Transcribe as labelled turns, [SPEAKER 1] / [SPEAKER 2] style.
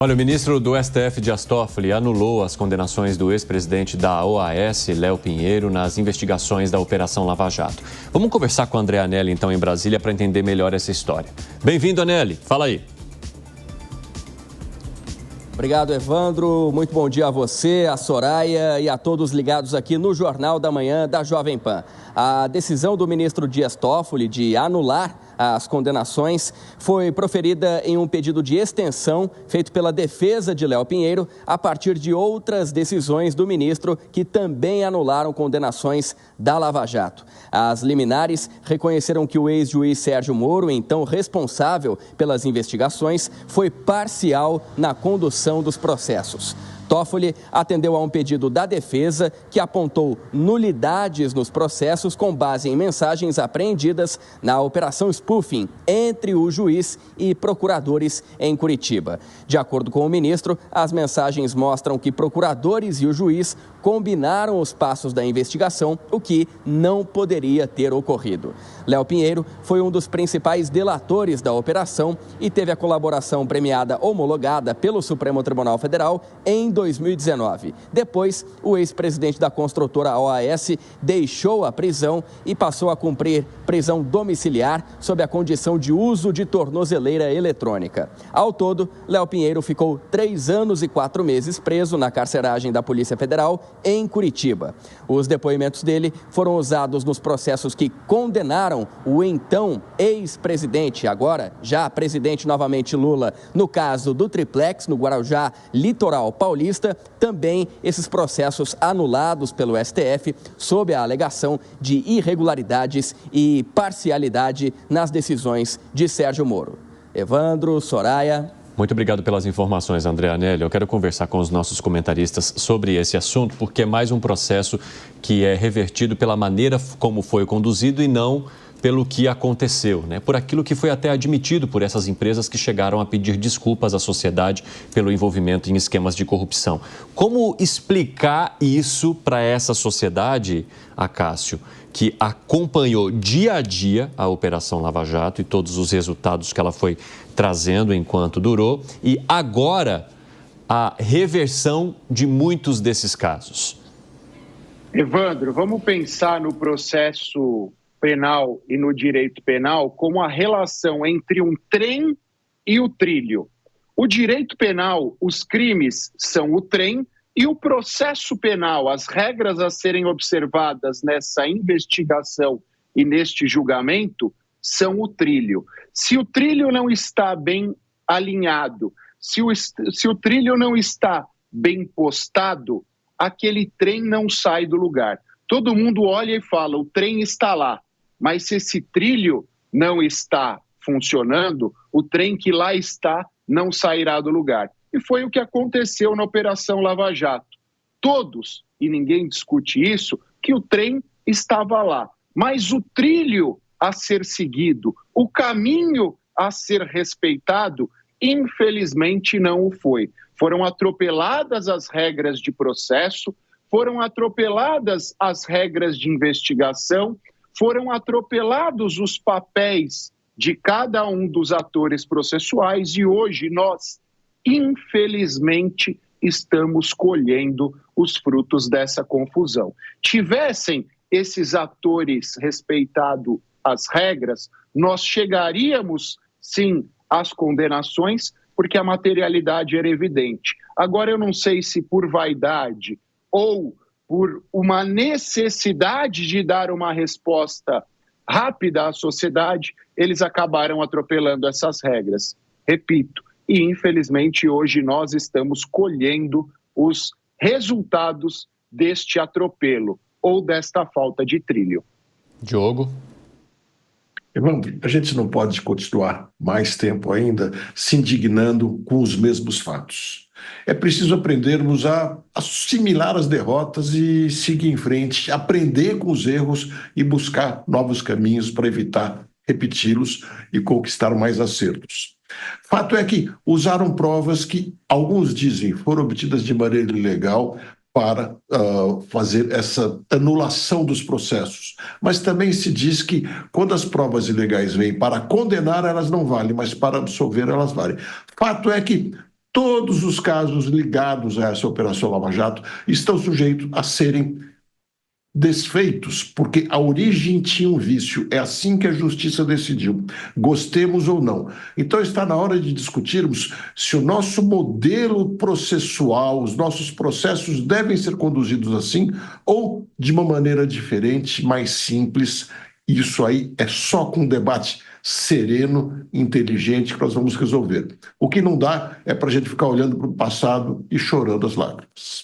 [SPEAKER 1] Olha, o ministro do STF, Dias Toffoli, anulou as condenações do ex-presidente da OAS, Léo Pinheiro, nas investigações da Operação Lava Jato. Vamos conversar com a André Anelli, então, em Brasília, para entender melhor essa história. Bem-vindo, Anelli. Fala aí.
[SPEAKER 2] Obrigado, Evandro. Muito bom dia a você, a Soraya e a todos ligados aqui no Jornal da Manhã da Jovem Pan. A decisão do ministro Dias Toffoli de anular as condenações foi proferida em um pedido de extensão feito pela defesa de Léo Pinheiro a partir de outras decisões do ministro que também anularam condenações da Lava Jato. As liminares reconheceram que o ex-juiz Sérgio Moro, então responsável pelas investigações, foi parcial na condução dos processos. Toffoli atendeu a um pedido da defesa que apontou nulidades nos processos com base em mensagens apreendidas na Operação Spoofing entre o juiz e procuradores em Curitiba. De acordo com o ministro, as mensagens mostram que procuradores e o juiz combinaram os passos da investigação, o que não poderia ter ocorrido. Léo Pinheiro foi um dos principais delatores da operação e teve a colaboração premiada homologada pelo Supremo Tribunal Federal em 2019. Depois, o ex-presidente da construtora OAS deixou a prisão e passou a cumprir prisão domiciliar sob a condição de uso de tornozeleira eletrônica. Ao todo, Léo Pinheiro ficou 3 anos e 4 meses preso na carceragem da Polícia Federal em Curitiba. Os depoimentos dele foram usados nos processos que condenaram o então ex-presidente, agora já presidente novamente Lula, no caso do Triplex, no Guarujá, litoral paulista. Também esses processos anulados pelo STF sob a alegação de irregularidades e parcialidade nas decisões de Sérgio Moro. Evandro, Soraya.
[SPEAKER 1] Muito obrigado pelas informações, André Anelli. Eu quero conversar com os nossos comentaristas sobre esse assunto, porque é mais um processo que é revertido pela maneira como foi conduzido e não pelo que aconteceu, né? Por aquilo que foi até admitido por essas empresas que chegaram a pedir desculpas à sociedade pelo envolvimento em esquemas de corrupção. Como explicar isso para essa sociedade, Acácio, que acompanhou dia a dia a Operação Lava Jato e todos os resultados que ela foi trazendo enquanto durou, e agora a reversão de muitos desses casos?
[SPEAKER 3] Evandro, vamos pensar no processo penal e no direito penal como a relação entre um trem e o trilho. O direito penal, os crimes são o trem, e o processo penal, as regras a serem observadas nessa investigação e neste julgamento, são o trilho. Se o trilho não está bem alinhado, se o trilho não está bem postado, aquele trem não sai do lugar. Todo mundo olha e fala, o trem está lá. Mas se esse trilho não está funcionando, o trem que lá está não sairá do lugar. E foi o que aconteceu na Operação Lava Jato. Todos, e ninguém discute isso, que o trem estava lá. Mas o trilho a ser seguido, o caminho a ser respeitado, infelizmente não o foi. Foram atropeladas as regras de processo, foram atropeladas as regras de investigação, foram atropelados os papéis de cada um dos atores processuais e hoje nós, infelizmente, estamos colhendo os frutos dessa confusão. Tivessem esses atores respeitado as regras, nós chegaríamos, sim, às condenações, porque a materialidade era evidente. Agora, eu não sei se por vaidade ou por uma necessidade de dar uma resposta rápida à sociedade, eles acabaram atropelando essas regras. Repito, e infelizmente hoje nós estamos colhendo os resultados deste atropelo ou desta falta de trilho.
[SPEAKER 1] Diogo?
[SPEAKER 4] Evandro, a gente não pode continuar mais tempo ainda se indignando com os mesmos fatos. É preciso aprendermos a assimilar as derrotas e seguir em frente, aprender com os erros e buscar novos caminhos para evitar repeti-los e conquistar mais acertos. Fato é que usaram provas que, alguns dizem, foram obtidas de maneira ilegal para fazer essa anulação dos processos. Mas também se diz que quando as provas ilegais vêm para condenar, elas não valem, mas para absolver elas valem. Fato é que Todos os casos ligados a essa Operação Lava Jato estão sujeitos a serem desfeitos, porque a origem tinha um vício. É assim que a justiça decidiu, gostemos ou não. Então está na hora de discutirmos se o nosso modelo processual, os nossos processos devem ser conduzidos assim ou de uma maneira diferente, mais simples. Isso aí é só com um debate sereno, inteligente, que nós vamos resolver. O que não dá é para a gente ficar olhando para o passado e chorando as lágrimas.